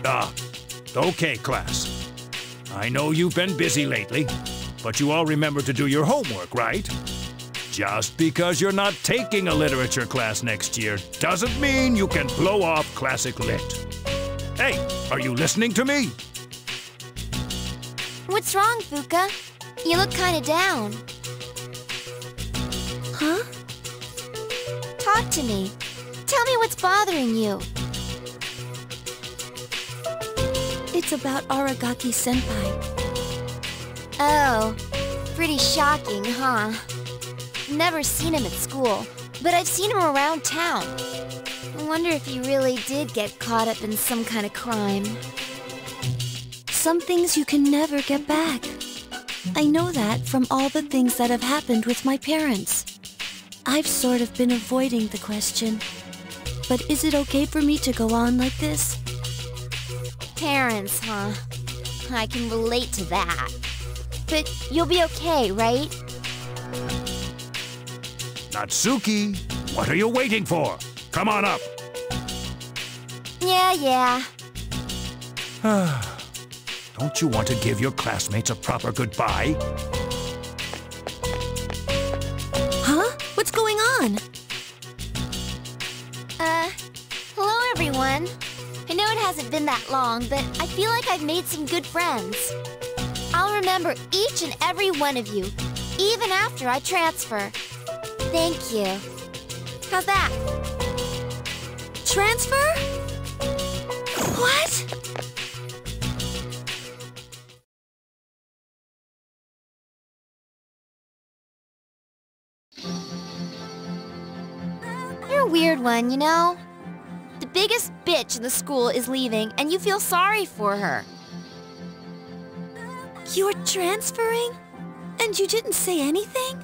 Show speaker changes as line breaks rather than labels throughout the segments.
Ah, okay, class. I know you've been busy lately, but you all remember to do your homework, right? Just because you're not taking a literature class next year doesn't mean you can blow off classic lit. Hey, are you listening to me?
What's wrong, Fuka? You look kinda down. Huh? Talk to me. Tell me what's bothering you.
It's about Aragaki-senpai.
Oh, pretty shocking, huh? Never seen him at school, but I've seen him around town. I wonder if he really did get caught up in some kind of crime.
Some things you can never get back. I know that from all the things that have happened with my parents. I've sort of been avoiding the question. But is it okay for me to go on like this?
Parents, huh? I can relate to that. But you'll be okay, right?
Natsuki, what are you waiting for? Come on up.
Yeah.
Don't you want to give your classmates a proper goodbye?
Huh? What's going on?
Hello everyone. I know it hasn't been that long, but I feel like I've made some good friends. I'll remember each and every one of you, even after I transfer. Thank you. How's that?
Transfer? What?
You're a weird one, you know? The biggest bitch in the school is leaving, and you feel sorry for her.
You're transferring? And you didn't say anything?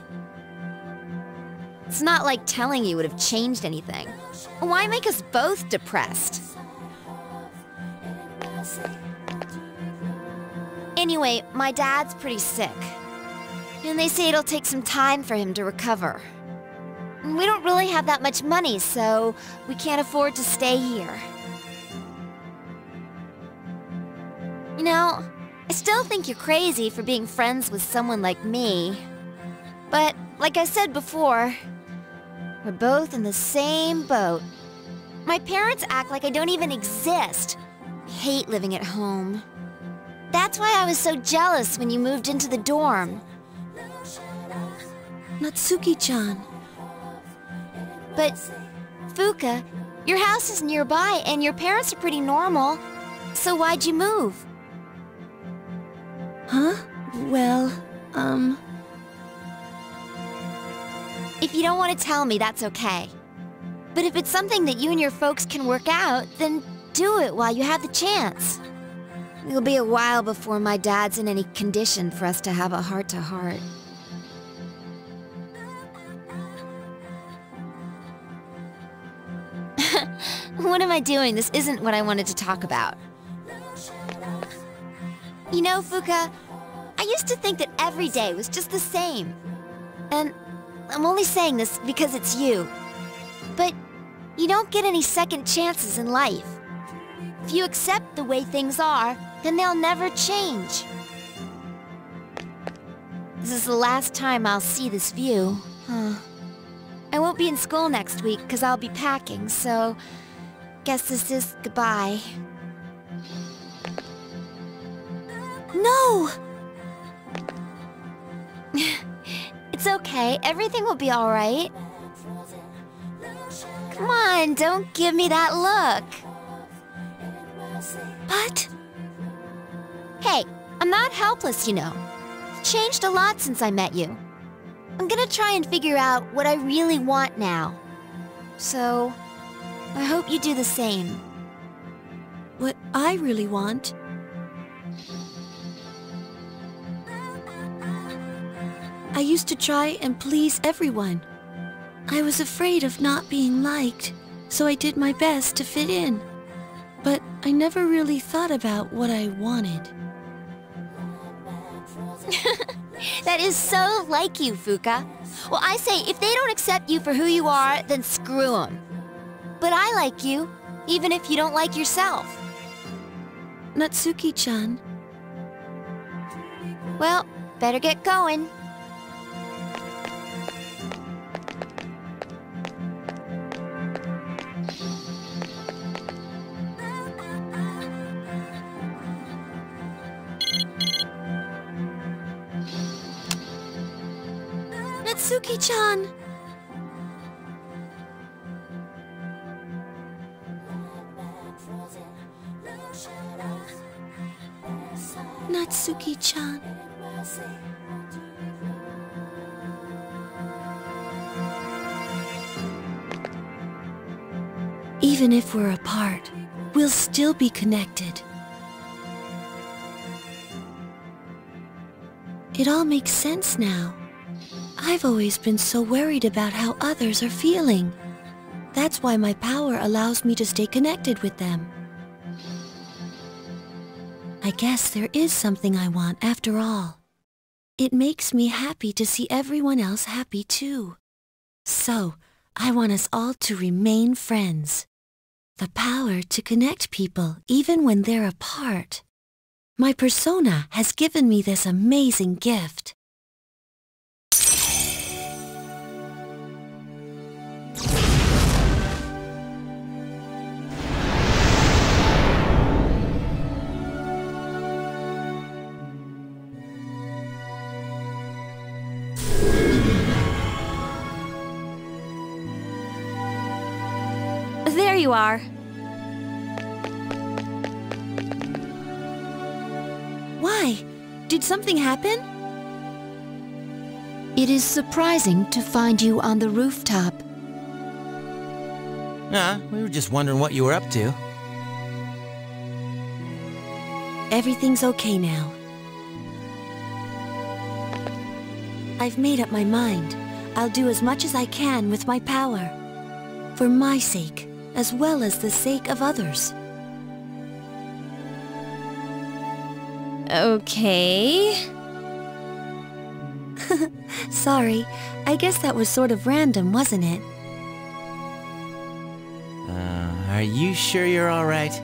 It's not like telling you would have changed anything. Why make us both depressed? Anyway, my dad's pretty sick. And they say it'll take some time for him to recover. We don't really have that much money, so we can't afford to stay here. You know, I still think you're crazy for being friends with someone like me. But, like I said before, we're both in the same boat. My parents act like I don't even exist. I hate living at home. That's why I was so jealous when you moved into the dorm.
Natsuki-chan.
But, Fuka, your house is nearby and your parents are pretty normal. So why'd you move?
Huh? Well,
If you don't want to tell me, that's okay. But if it's something that you and your folks can work out, then do it while you have the chance. It'll be a while before my dad's in any condition for us to have a heart-to-heart. What am I doing? This isn't what I wanted to talk about. You know, Fuka, I used to think that every day was just the same. And I'm only saying this because it's you. But you don't get any second chances in life. If you accept the way things are, then they'll never change. This is the last time I'll see this view. I won't be in school next week because I'll be packing, so guess this is goodbye.
no!
It's okay. Everything will be all right. Come on, don't give me that look.
But...
Hey, I'm not helpless, you know. I've changed a lot since I met you. I'm gonna try and figure out what I really want now. So, I hope you do the same.
what I really want... I used to try and please everyone. I was afraid of not being liked, so I did my best to fit in. But I never really thought about what I wanted.
That is so like you, Fuka. Well, I say, if they don't accept you for who you are, then screw them. But I like you, even if you don't like yourself.
Natsuki-chan.
Well, better get going.
Natsuki-chan! Natsuki-chan. Even if we're apart, we'll still be connected. It all makes sense now. I've always been so worried about how others are feeling. That's why my power allows me to stay connected with them. I guess there is something I want after all. It makes me happy to see everyone else happy too. So, I want us all to remain friends. The power to connect people even when they're apart. My persona has given me this amazing gift.
There you are.
Why? Did something happen?
It is surprising to find you on the rooftop.
Nah, we were just wondering what you were up to.
Everything's okay now. I've made up my mind. I'll do as much as I can with my power. For my sake, as well as the sake of others.
Okay.
Sorry, I guess that was sort of random, wasn't it?
Are you sure you're all right?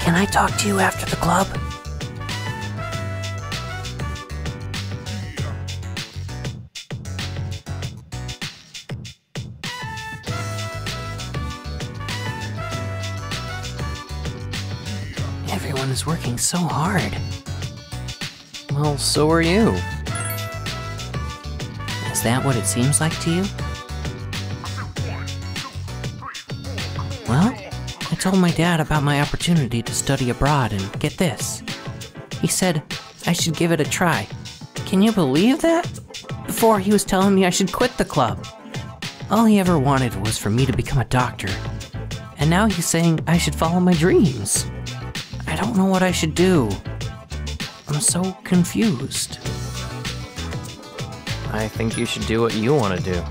Can I talk to you after the club? Everyone is working so hard. Well, so are you. Is that what it seems like to you? Well, I told my dad about my opportunity to study abroad, and get this. He said I should give it a try. Can you believe that? Before, he was telling me I should quit the club. All he ever wanted was for me to become a doctor. And now he's saying I should follow my dreams. I don't know what I should do. I'm so confused.
I think you should do what you want to do.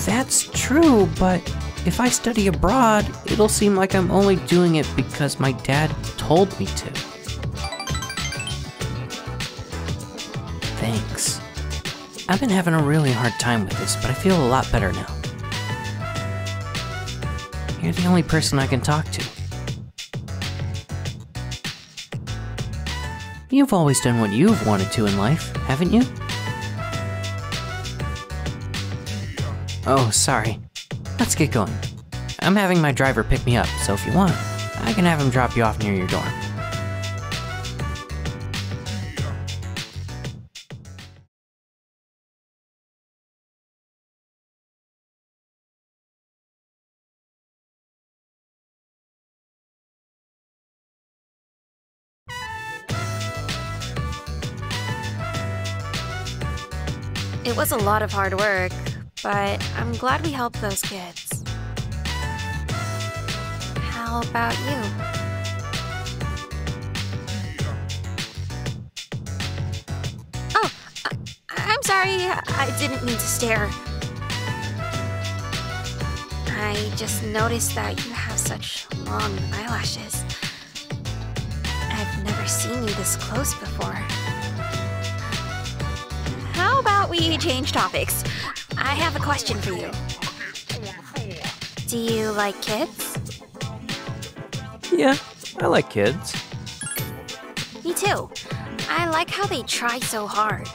That's true, but if I study abroad, it'll seem like I'm only doing it because my dad told me to. Thanks. I've been having a really hard time with this, but I feel a lot better now. You're the only person I can talk to. You've always done what you've wanted to in life, haven't you? Oh, sorry. Let's get going. I'm having my driver pick me up, so if you want, I can have him drop you off near your dorm.
It was a lot of hard work, but I'm glad we helped those kids. How about you? Oh, I'm sorry, I didn't mean to stare. I I just noticed that you have such long eyelashes. I've never seen you this close before. How about we change topics? I have a question for you. Do you like kids?
Yeah, I like kids.
Me too. I like how they try so hard.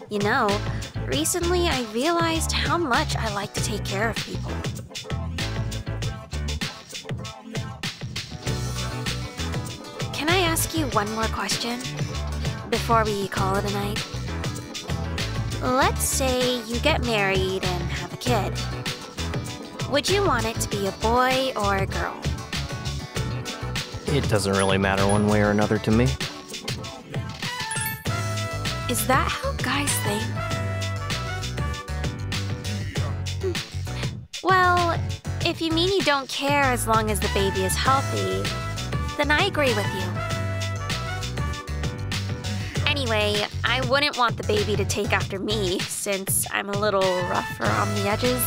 You know, recently I realized how much I like to take care of people. Can I ask you one more question before we call it a night? Let's say you get married and have a kid. Would you want it to be a boy or a girl?
It doesn't really matter one way or another to me.
Is that how guys think? Well, if you mean you don't care as long as the baby is healthy, then I agree with you. Anyway, I wouldn't want the baby to take after me, since I'm a little rough around the edges.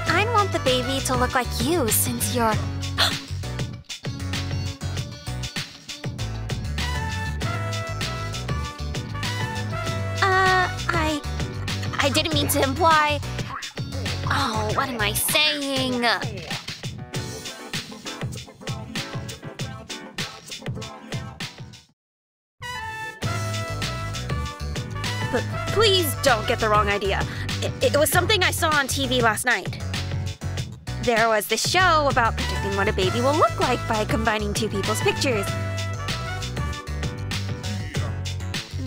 I'd want the baby to look like you, since you're... I didn't mean to imply... Oh, what am I saying? But please don't get the wrong idea. It was something I saw on TV last night. There was this show about predicting what a baby will look like by combining two people's pictures.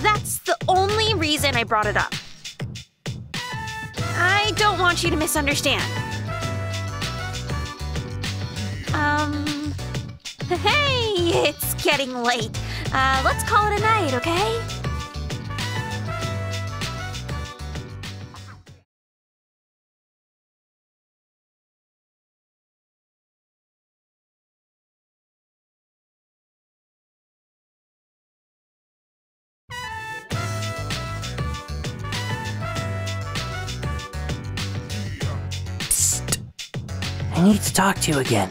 That's the only reason I brought it up. I don't want you to misunderstand. Hey, it's getting late. Let's call it a night, okay?
I need to talk to you again.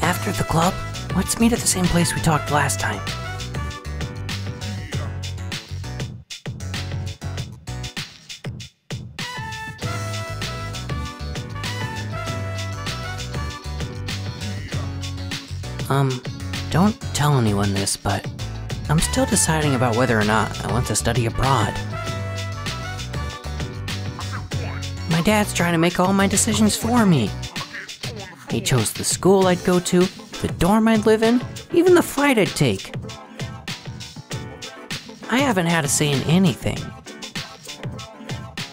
After the club, let's meet at the same place we talked last time. Don't tell anyone this, but I'm still deciding about whether or not I want to study abroad. My dad's trying to make all my decisions for me. He chose the school I'd go to, the dorm I'd live in, even the flight I'd take. I haven't had a say in anything.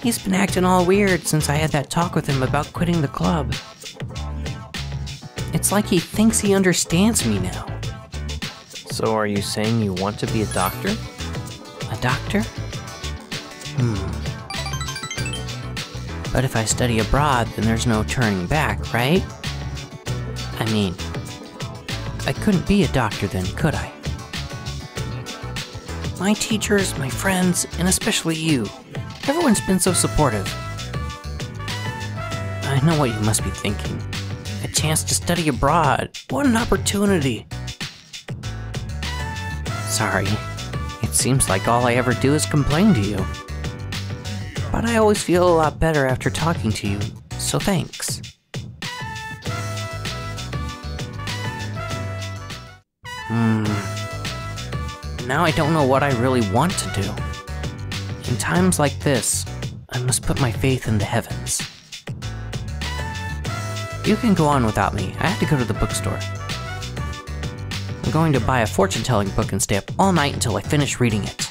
He's been acting all weird since I had that talk with him about quitting the club. It's like he thinks he understands me now.
So are you saying you want to be a doctor?
A doctor? But if I study abroad, then there's no turning back, right? I mean, I couldn't be a doctor then, could I? My teachers, my friends, and especially you, everyone's been so supportive. I know what you must be thinking. A chance to study abroad, what an opportunity. Sorry, it seems like all I ever do is complain to you. But I always feel a lot better after talking to you, so thanks. Now I don't know what I really want to do. In times like this, I must put my faith in the heavens. You can go on without me. I have to go to the bookstore. I'm going to buy a fortune-telling book and stay up all night until I finish reading it.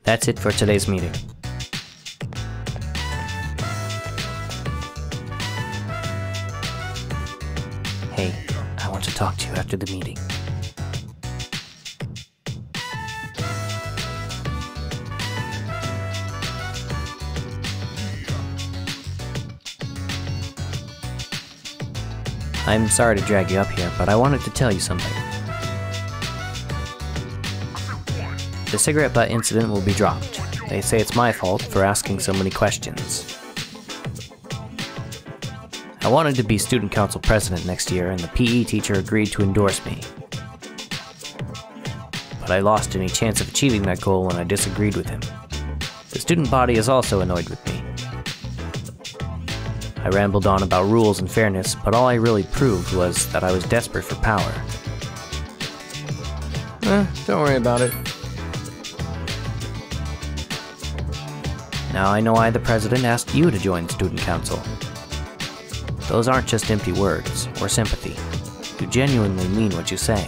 That's it for today's meeting. Hey, I want to talk to you after the meeting. I'm sorry to drag you up here, but I wanted to tell you something. The cigarette butt incident will be dropped. They say it's my fault for asking so many questions. I wanted to be student council president next year, and the PE teacher agreed to endorse me. But I lost any chance of achieving that goal when I disagreed with him. The student body is also annoyed with me. I rambled on about rules and fairness, but all I really proved was that I was desperate for power.
Don't worry about it.
Now I know I, the president, asked you to join student council. Those aren't just empty words or sympathy. You genuinely mean what you say.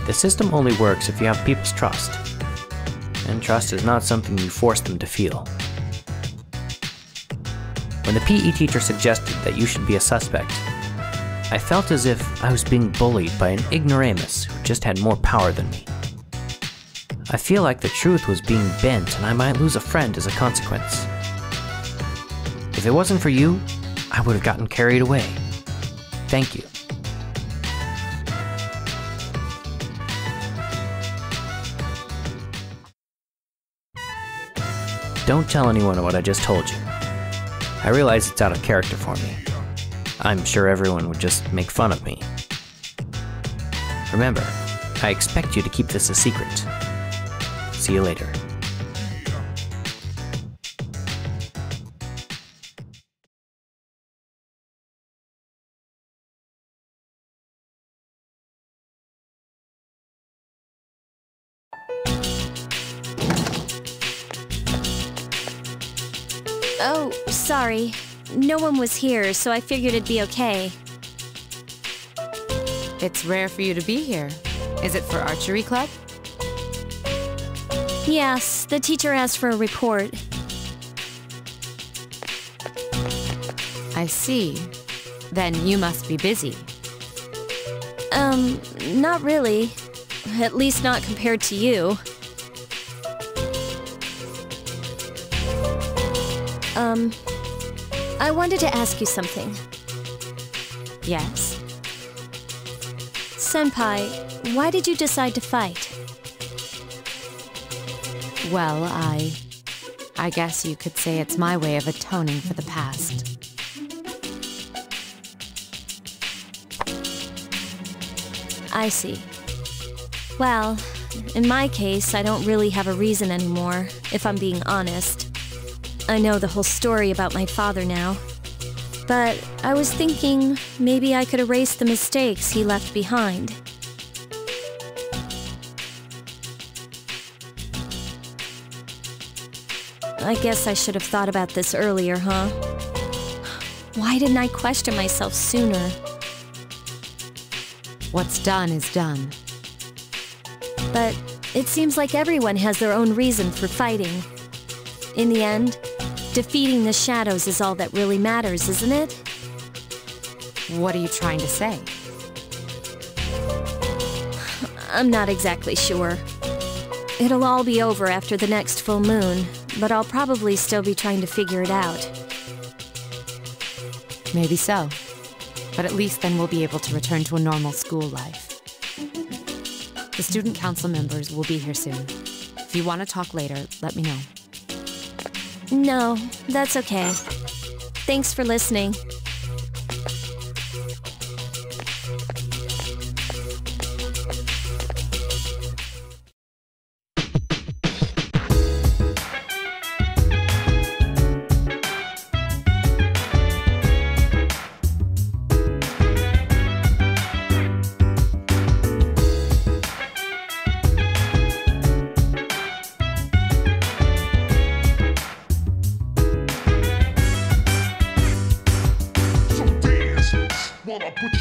The system only works if you have people's trust. And trust is not something you force them to feel. When the PE teacher suggested that you should be a suspect, I felt as if I was being bullied by an ignoramus who just had more power than me. I feel like the truth was being bent and I might lose a friend as a consequence. If it wasn't for you, I would have gotten carried away. Thank you. Don't tell anyone what I just told you. I realize it's out of character for me. I'm sure everyone would just make fun of me. Remember, I expect you to keep this a secret. See you later.
Oh, sorry. No one was here, so I figured it'd be okay.
It's rare for you to be here. Is it for archery club?
Yes, the teacher asked for a report.
I see. Then you must be busy.
Not really. At least not compared to you. I wanted to ask you something.
Yes?
Senpai, why did you decide to fight?
Well, I guess you could say it's my way of atoning for the past.
I see. Well, in my case, I don't really have a reason anymore, if I'm being honest. I know the whole story about my father now. But I was thinking maybe I could erase the mistakes he left behind. I guess I should have thought about this earlier, huh? Why didn't I question myself sooner?
What's done is done.
But it seems like everyone has their own reason for fighting. In the end, defeating the shadows is all that really matters, isn't it?
What are you trying to say?
I'm not exactly sure. It'll all be over after the next full moon, but I'll probably still be trying to figure it out.
Maybe so. But at least then we'll be able to return to a normal school life. The student council members will be here soon. If you want to talk later, let me know.
No, that's okay. Thanks for listening.
Wanna put